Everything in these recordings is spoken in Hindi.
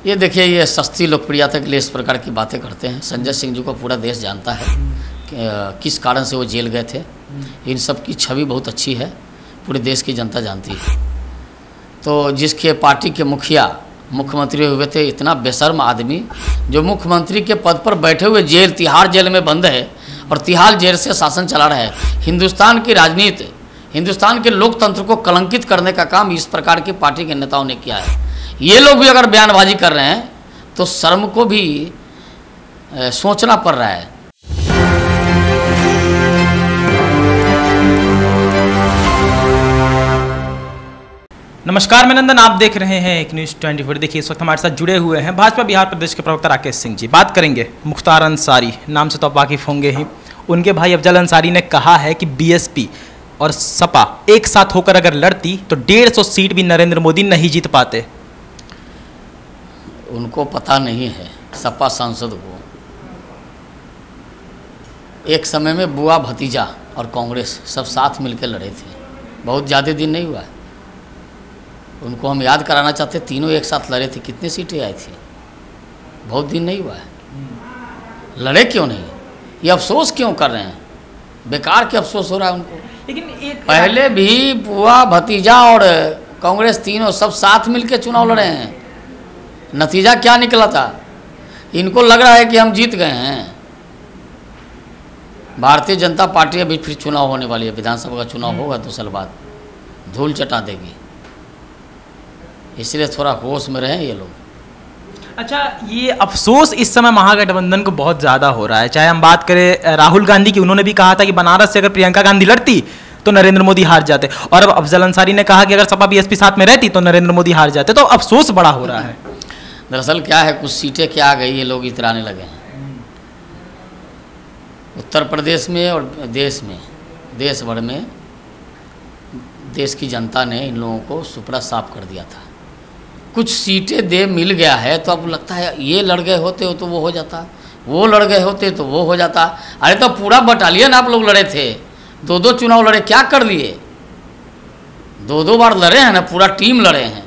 ये देखिए, ये सस्ती लोकप्रियता के लिए इस प्रकार की बातें करते हैं। संजय सिंह जी को पूरा देश जानता है कि किस कारण से वो जेल गए थे। इन सब की छवि बहुत अच्छी है, पूरे देश की जनता जानती है। तो जिसके पार्टी के मुखिया मुख्यमंत्री हुए थे, इतना बेशर्म आदमी जो मुख्यमंत्री के पद पर बैठे हुए जेल तिहाड़ जेल में बंद है और तिहाड़ जेल से शासन चला रहा है। हिंदुस्तान की राजनीति, हिंदुस्तान के लोकतंत्र को कलंकित करने का काम इस प्रकार की पार्टी के नेताओं ने किया है। ये लोग भी अगर बयानबाजी कर रहे हैं तो शर्म को भी सोचना पड़ रहा है। नमस्कार, मैं नंदन, आप देख रहे हैं एक न्यूज़ 24। देखिए, इस वक्त हमारे साथ जुड़े हुए हैं भाजपा बिहार प्रदेश के प्रवक्ता राकेश सिंह जी। बात करेंगे मुख्तार अंसारी, नाम से तो आप वाकिफ होंगे ही। उनके भाई अफजल अंसारी ने कहा है कि बीएसपी और सपा एक साथ होकर अगर लड़ती तो 150 सीट भी नरेंद्र मोदी नहीं जीत पाते। उनको पता नहीं है, सपा सांसद को एक समय में बुआ भतीजा और कांग्रेस सब साथ मिलकर लड़े थे। बहुत ज़्यादा दिन नहीं हुआ है। उनको हम याद कराना चाहते, तीनों एक साथ लड़े थे, कितनी सीटें आई थी, बहुत दिन नहीं हुआ है। लड़े क्यों नहीं? ये अफसोस क्यों कर रहे हैं? बेकार के अफसोस हो रहा है उनको। लेकिन पहले भी बुआ भतीजा और कांग्रेस तीनों सब साथ मिलकर चुनाव लड़े हैं। नतीजा क्या निकला था? इनको लग रहा है कि हम जीत गए हैं। भारतीय जनता पार्टी अभी फिर चुनाव होने वाली है, विधानसभा का चुनाव होगा 2 साल बाद, धूल चटा देगी। इसलिए थोड़ा होश में रहें ये लोग। अच्छा, ये अफसोस इस समय महागठबंधन को बहुत ज़्यादा हो रहा है। चाहे हम बात करें राहुल गांधी की, उन्होंने भी कहा था कि बनारस से अगर प्रियंका गांधी लड़ती तो नरेंद्र मोदी हार जाते, और अब अफजल अंसारी ने कहा कि अगर सपा बीएसपी साथ में रहती तो नरेंद्र मोदी हार जाते। तो अफसोस बड़ा हो रहा है। दरअसल क्या है, कुछ सीटें क्या आ गई, ये लोग इतराने लगे हैं। उत्तर प्रदेश में और देश में, देश भर में देश की जनता ने इन लोगों को सुपड़ा साफ कर दिया था। कुछ सीटें दे मिल गया है तो अब लगता है ये लड़ गए होते हो तो वो हो जाता, वो लड़ गए होते तो वो हो जाता। अरे तो पूरा बटालियन आप लोग लड़े थे, 2-2 चुनाव लड़े, क्या कर लिए? 2-2 बार लड़े हैं ना, पूरा टीम लड़े हैं।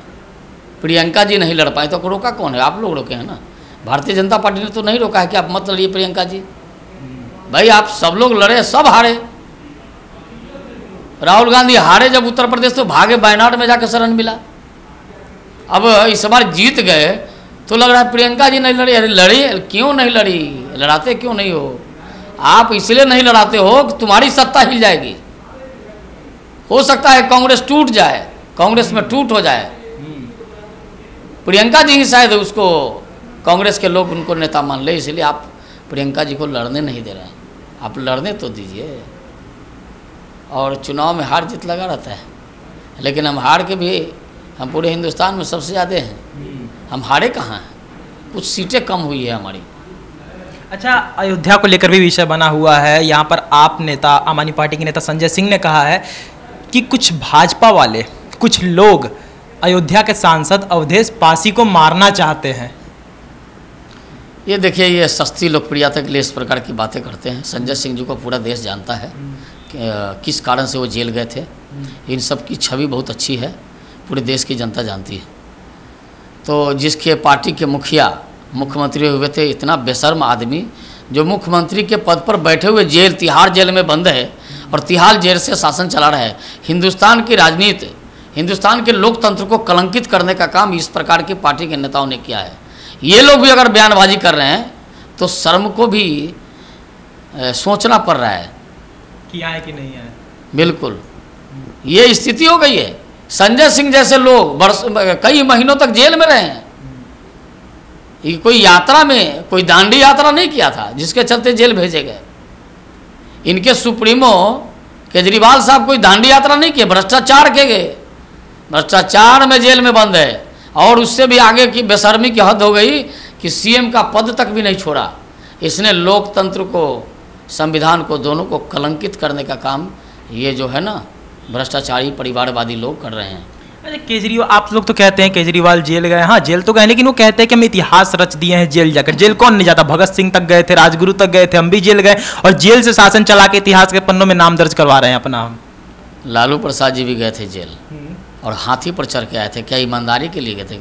प्रियंका जी नहीं लड़ पाए तो रोका कौन है? आप लोग रोके हैं ना। भारतीय जनता पार्टी ने तो नहीं रोका है कि आप मत लड़िए प्रियंका जी। भाई आप सब लोग लड़े, सब हारे। राहुल गांधी हारे जब उत्तर प्रदेश, तो भागे वायनाड में जाकर शरण मिला। अब इस बार जीत गए तो लग रहा है प्रियंका जी नहीं लड़ी। अरे लड़ी क्यों नहीं लड़ी? लड़ाते क्यों नहीं हो? आप इसलिए नहीं लड़ाते हो कि तुम्हारी सत्ता हिल जाएगी। हो सकता है कांग्रेस टूट जाए, कांग्रेस में टूट हो जाए। प्रियंका जी ही शायद उसको, कांग्रेस के लोग उनको नेता मान ले, इसलिए आप प्रियंका जी को लड़ने नहीं दे रहे हैं। आप लड़ने तो दीजिए। और चुनाव में हार जीत लगा रहता है, लेकिन हम हार के भी, हम पूरे हिंदुस्तान में सबसे ज़्यादा हैं। हम हारे कहाँ हैं? कुछ सीटें कम हुई है हमारी। अच्छा, अयोध्या को लेकर भी विषय बना हुआ है। यहाँ पर आप नेता, आम आदमी पार्टी के नेता संजय सिंह ने कहा है कि कुछ भाजपा वाले, कुछ लोग अयोध्या के सांसद अवधेश पासी को मारना चाहते हैं। ये देखिए, ये सस्ती लोकप्रियता के लिए इस प्रकार की बातें करते हैं। संजय सिंह जी को पूरा देश जानता है कि किस कारण से वो जेल गए थे। इन सब की छवि बहुत अच्छी है, पूरे देश की जनता जानती है। तो जिसके पार्टी के मुखिया मुख्यमंत्री हुए थे, इतना बेशर्म आदमी जो मुख्यमंत्री के पद पर बैठे हुए जेल तिहाड़ जेल में बंद है और तिहाड़ जेल से शासन चला रहा है। हिंदुस्तान की राजनीति, हिंदुस्तान के लोकतंत्र को कलंकित करने का काम इस प्रकार की पार्टी के नेताओं ने किया है। ये लोग भी अगर बयानबाजी कर रहे हैं तो शर्म को भी सोचना पड़ रहा है कि आए कि नहीं आए। बिल्कुल, ये स्थिति हो गई है। संजय सिंह जैसे लोग कई महीनों तक जेल में रहे हैं। ये कोई यात्रा में, कोई दांडी यात्रा नहीं किया था जिसके चलते जेल भेजे गए। इनके सुप्रीमो केजरीवाल साहब कोई दांडी यात्रा नहीं किए, भ्रष्टाचार के गए, भ्रष्टाचार में जेल में बंद है। और उससे भी आगे की बेशर्मी की हद हो गई कि सीएम का पद तक भी नहीं छोड़ा। इसने लोकतंत्र को, संविधान को, दोनों को कलंकित करने का काम ये जो है ना भ्रष्टाचारी परिवारवादी लोग कर रहे हैं। अरे केजरीवाल, आप लोग तो कहते हैं केजरीवाल जेल गए। हाँ, जेल तो गए, लेकिन वो कहते हैं कि हम इतिहास रच दिए हैं जेल जाकर। जेल कौन नहीं जाता? भगत सिंह तक गए थे, राजगुरु तक गए थे, हम भी जेल गए और जेल से शासन चला के इतिहास के पन्नों में नाम दर्ज करवा रहे हैं अपना। हम लालू प्रसाद जी भी गए थे जेल और हाथी पर चढ़ के आए थे। क्या ईमानदारी के लिए गए थे?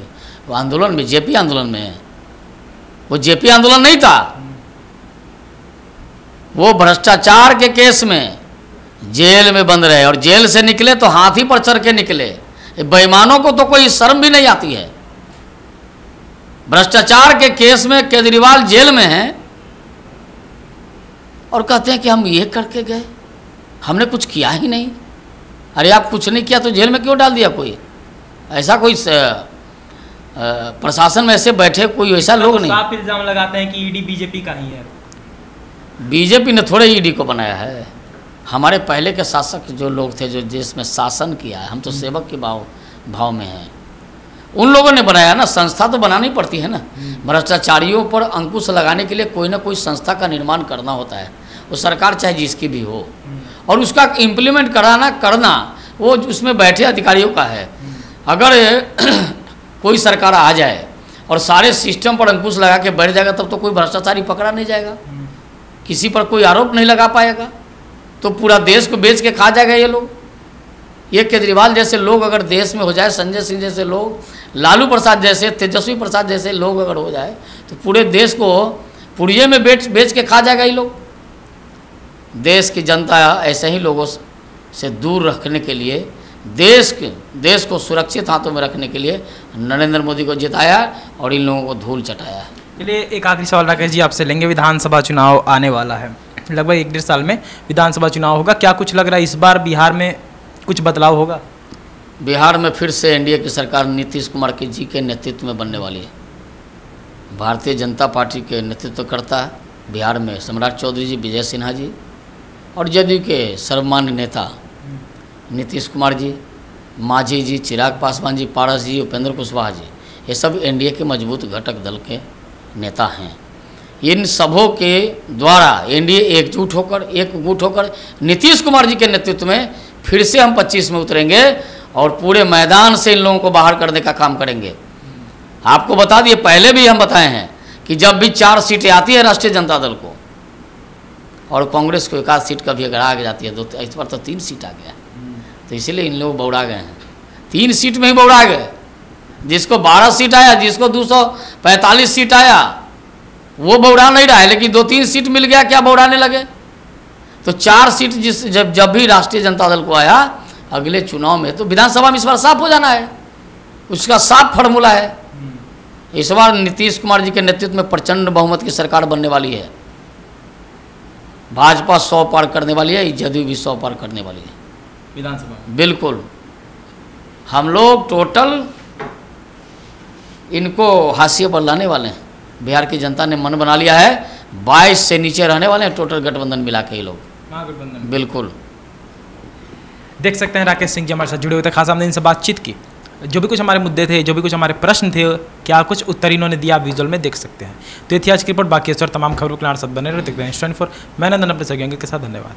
वो आंदोलन में, जेपी आंदोलन में है। वो जेपी आंदोलन नहीं था, वो भ्रष्टाचार के केस में जेल में बंद रहे और जेल से निकले तो हाथी पर चढ़ के निकले। बेईमानों को तो कोई शर्म भी नहीं आती है। भ्रष्टाचार के केस में केजरीवाल जेल में है और कहते हैं कि हम ये करके गए, हमने कुछ किया ही नहीं। अरे आप कुछ नहीं किया तो जेल में क्यों डाल दिया कोई? ऐसा कोई प्रशासन में ऐसे बैठे कोई वैसा लोग नहीं। आप इल्जाम लगाते हैं कि ईडी बीजेपी का ही है। बीजेपी ने थोड़े ईडी को बनाया है। हमारे पहले के शासक जो लोग थे, जो देश में शासन किया है, हम तो सेवक के भाव में हैं, उन लोगों ने बनाया ना। संस्था तो बनानी पड़ती है ना। भ्रष्टाचारियों पर अंकुश लगाने के लिए कोई ना कोई संस्था का निर्माण करना होता है। वो सरकार चाहे जिसकी भी हो, और उसका इम्प्लीमेंट करना वो उसमें बैठे अधिकारियों का है। अगर कोई सरकार आ जाए और सारे सिस्टम पर अंकुश लगा के बैठ जाएगा, तब तो कोई भ्रष्टाचारी पकड़ा नहीं जाएगा, किसी पर कोई आरोप नहीं लगा पाएगा, तो पूरा देश को बेच के खा जाएगा ये लोग। ये केजरीवाल जैसे लोग अगर देश में हो जाए, संजय सिंह जैसे लोग, लालू प्रसाद जैसे, तेजस्वी प्रसाद जैसे लोग अगर हो जाए, तो पूरे देश को पुड़िये में बेच के खा जाएगा ये लोग। देश की जनता ऐसे ही लोगों से दूर रखने के लिए, देश को सुरक्षित हाथों में रखने के लिए नरेंद्र मोदी को जिताया और इन लोगों को धूल चटाया। चलिए एक आखिरी सवाल राकेश जी आपसे लेंगे। विधानसभा चुनाव आने वाला है, लगभग 1-1.5 साल में विधानसभा चुनाव होगा। क्या कुछ लग रहा है इस बार बिहार में कुछ बदलाव होगा? बिहार में फिर से एनडीए की सरकार नीतीश कुमार जी के नेतृत्व में बनने वाली है। भारतीय जनता पार्टी के नेतृत्व करता है बिहार में सम्राट चौधरी जी, विजय सिन्हा जी, और जदयू के सर्वमान्य नेता नीतीश कुमार जी, मांझी जी, चिराग पासवान जी, पारस जी, उपेंद्र कुशवाहा जी, ये सब एनडीए के मजबूत घटक दल के नेता हैं। इन सबों के द्वारा एनडीए एकजुट होकर नीतीश कुमार जी के नेतृत्व में फिर से हम 25 में उतरेंगे और पूरे मैदान से इन लोगों को बाहर करने का काम करेंगे। आपको बता दिए, पहले भी हम बताए हैं कि जब भी 4 सीटें आती है राष्ट्रीय जनता दल को, और कांग्रेस को 1 सीट कभी अगर आ जाती है, तो इस बार तो 3 सीट आ गया, तो इसीलिए इन लोग बौड़ा गए हैं। 3 सीट में ही बौड़ा गए। जिसको 12 सीट आया, जिसको 245 सीट आया, वो बौड़ा नहीं रहा है, लेकिन 2-3 सीट मिल गया, क्या बौड़ाने लगे? तो 4 सीट जब भी राष्ट्रीय जनता दल को आया, अगले चुनाव में तो विधानसभा में इस बार साफ हो जाना है, उसका साफ फार्मूला है। इस बार नीतीश कुमार जी के नेतृत्व में प्रचंड बहुमत की सरकार बनने वाली है। भाजपा 100 पार करने वाली है, जदयू भी 100 पार करने वाली है विधानसभा। बिल्कुल, हम लोग टोटल इनको हाशिए पर लाने वाले हैं। बिहार की जनता ने मन बना लिया है, 22 से नीचे रहने वाले हैं टोटल गठबंधन मिला के ये लोग, महागठबंधन। बिल्कुल। देख सकते हैं राकेश सिंह जी हमारे साथ जुड़े हुए थे, खास हमने इनसे बातचीत की। जो भी कुछ हमारे मुद्दे थे, जो भी कुछ हमारे प्रश्न थे, क्या कुछ उत्तर इन्होंने दिया, आप विजुअल में देख सकते हैं। तो ये थी आज की रिपोर्ट। बाकी इस और तमाम खबरों के साथ बने रहे देखते हैं 24। मैं नंदन अपने सहयोगी के साथ, धन्यवाद।